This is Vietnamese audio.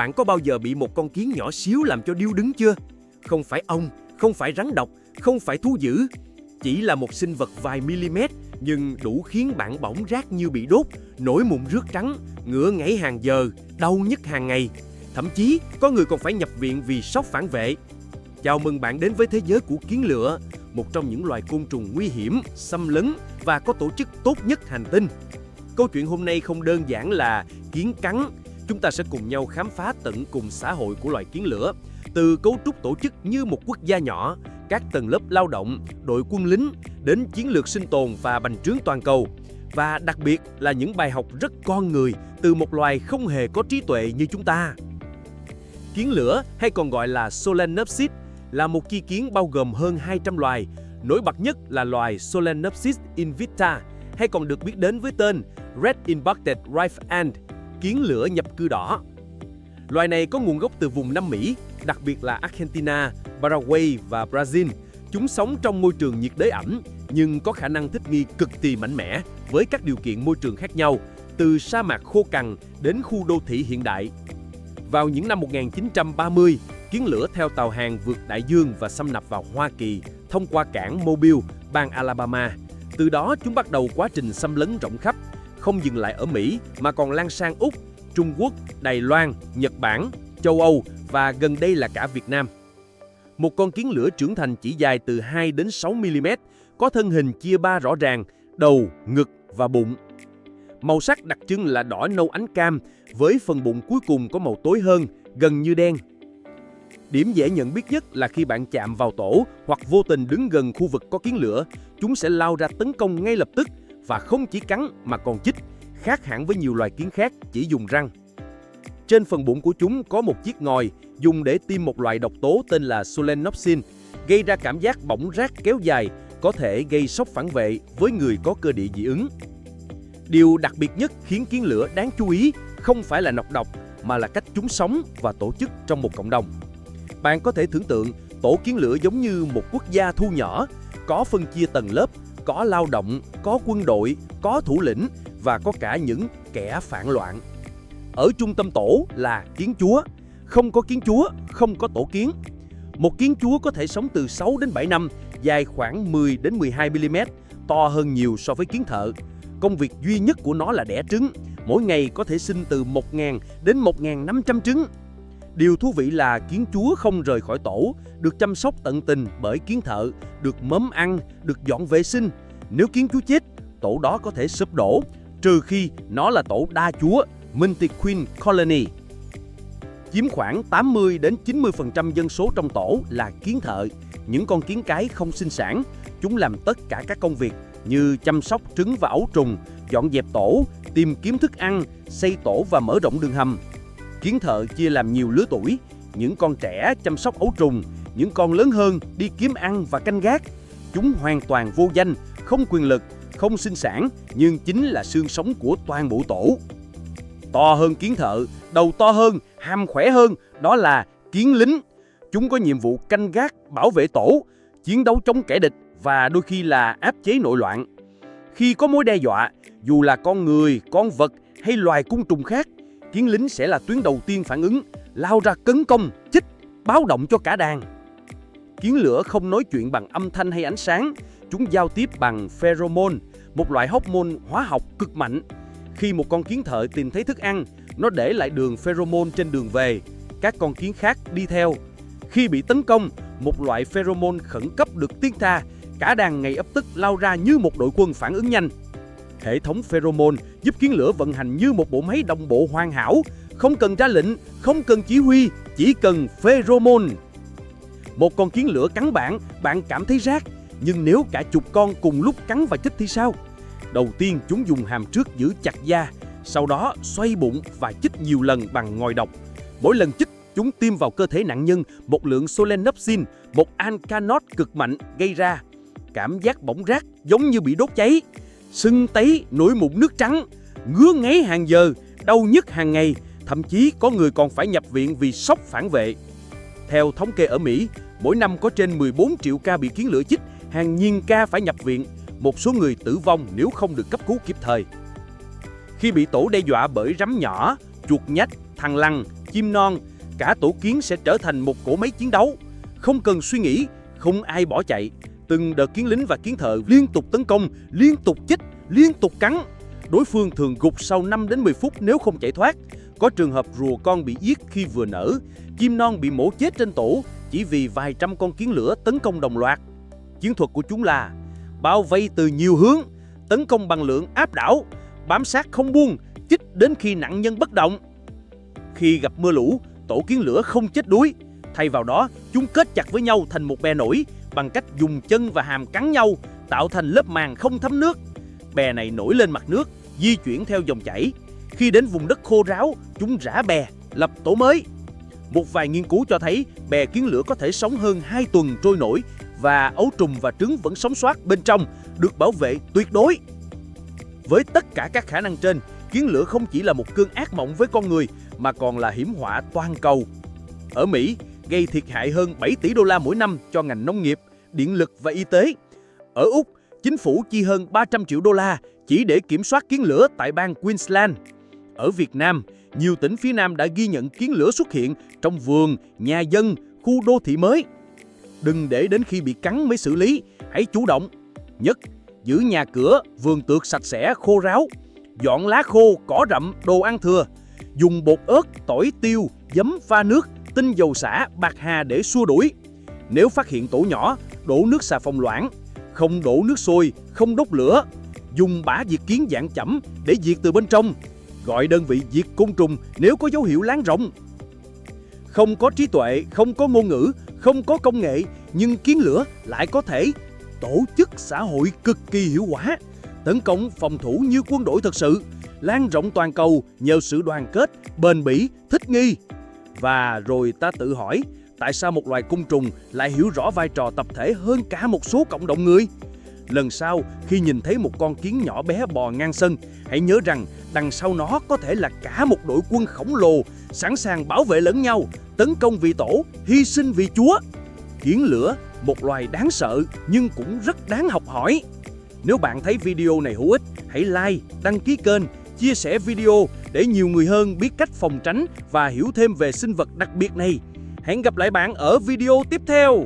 Bạn có bao giờ bị một con kiến nhỏ xíu làm cho điêu đứng chưa? Không phải ong, không phải rắn độc, không phải thú dữ. Chỉ là một sinh vật vài mm nhưng đủ khiến bạn bỏng rát như bị đốt, nổi mụn rước trắng, ngửa ngáy hàng giờ, đau nhức hàng ngày. Thậm chí có người còn phải nhập viện vì sốc phản vệ. Chào mừng bạn đến với thế giới của kiến lửa, một trong những loài côn trùng nguy hiểm, xâm lấn và có tổ chức tốt nhất hành tinh. Câu chuyện hôm nay không đơn giản là kiến cắn. Chúng ta sẽ cùng nhau khám phá tận cùng xã hội của loài kiến lửa, từ cấu trúc tổ chức như một quốc gia nhỏ, các tầng lớp lao động, đội quân lính, đến chiến lược sinh tồn và bành trướng toàn cầu. Và đặc biệt là những bài học rất con người từ một loài không hề có trí tuệ như chúng ta. Kiến lửa, hay còn gọi là Solenopsis, là một chi kiến bao gồm hơn 200 loài. Nổi bật nhất là loài Solenopsis invicta, hay còn được biết đến với tên Red-Impacted Rife Ant, kiến lửa nhập cư đỏ. Loài này có nguồn gốc từ vùng Nam Mỹ, đặc biệt là Argentina, Paraguay và Brazil. Chúng sống trong môi trường nhiệt đới ẩm, nhưng có khả năng thích nghi cực kỳ mạnh mẽ với các điều kiện môi trường khác nhau, từ sa mạc khô cằn đến khu đô thị hiện đại. Vào những năm 1930, kiến lửa theo tàu hàng vượt đại dương và xâm nhập vào Hoa Kỳ thông qua cảng Mobile, bang Alabama. Từ đó chúng bắt đầu quá trình xâm lấn rộng khắp, không dừng lại ở Mỹ mà còn lan sang Úc, Trung Quốc, Đài Loan, Nhật Bản, châu Âu và gần đây là cả Việt Nam. Một con kiến lửa trưởng thành chỉ dài từ 2 đến 6 mm, có thân hình chia ba rõ ràng, đầu, ngực và bụng. Màu sắc đặc trưng là đỏ nâu ánh cam, với phần bụng cuối cùng có màu tối hơn, gần như đen. Điểm dễ nhận biết nhất là khi bạn chạm vào tổ hoặc vô tình đứng gần khu vực có kiến lửa, chúng sẽ lao ra tấn công ngay lập tức và không chỉ cắn mà còn chích, khác hẳn với nhiều loài kiến khác chỉ dùng răng. Trên phần bụng của chúng có một chiếc ngòi dùng để tiêm một loại độc tố tên là Solenopsin, gây ra cảm giác bỏng rát kéo dài, có thể gây sốc phản vệ với người có cơ địa dị ứng. Điều đặc biệt nhất khiến kiến lửa đáng chú ý không phải là nọc độc, mà là cách chúng sống và tổ chức trong một cộng đồng. Bạn có thể tưởng tượng tổ kiến lửa giống như một quốc gia thu nhỏ, có phân chia tầng lớp, có lao động, có quân đội, có thủ lĩnh và có cả những kẻ phản loạn. Ở trung tâm tổ là kiến chúa. Không có kiến chúa, không có tổ kiến. Một kiến chúa có thể sống từ 6 đến 7 năm, dài khoảng 10 đến 12 mm, to hơn nhiều so với kiến thợ. Công việc duy nhất của nó là đẻ trứng, mỗi ngày có thể sinh từ 1.000 đến 1.500 trứng. Điều thú vị là kiến chúa không rời khỏi tổ, được chăm sóc tận tình bởi kiến thợ, được mớm ăn, được dọn vệ sinh. Nếu kiến chúa chết, tổ đó có thể sụp đổ, trừ khi nó là tổ đa chúa, multi-queen colony. Chiếm khoảng 80 đến 90% dân số trong tổ là kiến thợ, những con kiến cái không sinh sản. Chúng làm tất cả các công việc như chăm sóc trứng và ấu trùng, dọn dẹp tổ, tìm kiếm thức ăn, xây tổ và mở rộng đường hầm. Kiến thợ chia làm nhiều lứa tuổi, những con trẻ chăm sóc ấu trùng, những con lớn hơn đi kiếm ăn và canh gác. Chúng hoàn toàn vô danh, không quyền lực, không sinh sản, nhưng chính là xương sống của toàn bộ tổ. To hơn kiến thợ, đầu to hơn, hàm khỏe hơn, đó là kiến lính. Chúng có nhiệm vụ canh gác, bảo vệ tổ, chiến đấu chống kẻ địch và đôi khi là áp chế nội loạn. Khi có mối đe dọa, dù là con người, con vật hay loài côn trùng khác, kiến lính sẽ là tuyến đầu tiên phản ứng, lao ra tấn công, chích, báo động cho cả đàn. Kiến lửa không nói chuyện bằng âm thanh hay ánh sáng, chúng giao tiếp bằng pheromone, một loại hormone hóa học cực mạnh. Khi một con kiến thợ tìm thấy thức ăn, nó để lại đường pheromone trên đường về, các con kiến khác đi theo. Khi bị tấn công, một loại pheromone khẩn cấp được tiết ra, cả đàn ngay lập tức lao ra như một đội quân phản ứng nhanh. Hệ thống pheromone giúp kiến lửa vận hành như một bộ máy đồng bộ hoàn hảo, không cần ra lệnh, không cần chỉ huy, chỉ cần pheromone. Một con kiến lửa cắn bạn, bạn cảm thấy rát, nhưng nếu cả chục con cùng lúc cắn và chích thì sao? Đầu tiên chúng dùng hàm trước giữ chặt da, sau đó xoay bụng và chích nhiều lần bằng ngòi độc. Mỗi lần chích, chúng tiêm vào cơ thể nạn nhân một lượng solenopsin, một alkaloid cực mạnh gây ra. Cảm giác bỏng rát giống như bị đốt cháy, sưng tấy, nổi mụn nước trắng, ngứa ngáy hàng giờ, đau nhức hàng ngày, thậm chí có người còn phải nhập viện vì sốc phản vệ. Theo thống kê ở Mỹ, mỗi năm có trên 14 triệu ca bị kiến lửa chích, hàng nghìn ca phải nhập viện, một số người tử vong nếu không được cấp cứu kịp thời. Khi bị tổ đe dọa bởi rắn nhỏ, chuột nhắt, thằn lằn, chim non, cả tổ kiến sẽ trở thành một cỗ máy chiến đấu. Không cần suy nghĩ, không ai bỏ chạy. Từng đợt kiến lính và kiến thợ liên tục tấn công, liên tục chích, liên tục cắn. Đối phương thường gục sau 5 đến 10 phút nếu không chạy thoát. Có trường hợp rùa con bị giết khi vừa nở, chim non bị mổ chết trên tổ chỉ vì vài trăm con kiến lửa tấn công đồng loạt. Chiến thuật của chúng là bao vây từ nhiều hướng, tấn công bằng lượng áp đảo, bám sát không buông, chích đến khi nạn nhân bất động. Khi gặp mưa lũ, tổ kiến lửa không chết đuối. Thay vào đó, chúng kết chặt với nhau thành một bè nổi bằng cách dùng chân và hàm cắn nhau, tạo thành lớp màng không thấm nước. Bè này nổi lên mặt nước, di chuyển theo dòng chảy. Khi đến vùng đất khô ráo, chúng rã bè, lập tổ mới. Một vài nghiên cứu cho thấy bè kiến lửa có thể sống hơn 2 tuần trôi nổi và ấu trùng và trứng vẫn sống sót bên trong, được bảo vệ tuyệt đối. Với tất cả các khả năng trên, kiến lửa không chỉ là một cơn ác mộng với con người mà còn là hiểm họa toàn cầu. Ở Mỹ, gây thiệt hại hơn 7 tỷ đô la mỗi năm cho ngành nông nghiệp, điện lực và y tế. Ở Úc, chính phủ chi hơn 300 triệu đô la chỉ để kiểm soát kiến lửa tại bang Queensland. Ở Việt Nam, nhiều tỉnh phía Nam đã ghi nhận kiến lửa xuất hiện trong vườn, nhà dân, khu đô thị mới. Đừng để đến khi bị cắn mới xử lý, hãy chủ động. Nhất, giữ nhà cửa, vườn tược sạch sẽ, khô ráo. Dọn lá khô, cỏ rậm, đồ ăn thừa. Dùng bột ớt, tỏi, tiêu, giấm pha nước, tinh dầu xả, bạc hà để xua đuổi. Nếu phát hiện tổ nhỏ, đổ nước xà phòng loãng. Không đổ nước sôi, không đốt lửa. Dùng bã diệt kiến dạng chẩm để diệt từ bên trong. Gọi đơn vị diệt côn trùng nếu có dấu hiệu lan rộng. Không có trí tuệ, không có ngôn ngữ, không có công nghệ, nhưng kiến lửa lại có thể tổ chức xã hội cực kỳ hiệu quả, tấn công phòng thủ như quân đội thật sự, lan rộng toàn cầu nhờ sự đoàn kết, bền bỉ, thích nghi. Và rồi ta tự hỏi, tại sao một loài côn trùng lại hiểu rõ vai trò tập thể hơn cả một số cộng đồng người? Lần sau, khi nhìn thấy một con kiến nhỏ bé bò ngang sân, hãy nhớ rằng đằng sau nó có thể là cả một đội quân khổng lồ, sẵn sàng bảo vệ lẫn nhau, tấn công vì tổ, hy sinh vì Chúa. Kiến lửa, một loài đáng sợ nhưng cũng rất đáng học hỏi. Nếu bạn thấy video này hữu ích, hãy like, đăng ký kênh, chia sẻ video để nhiều người hơn biết cách phòng tránh và hiểu thêm về sinh vật đặc biệt này. Hẹn gặp lại bạn ở video tiếp theo.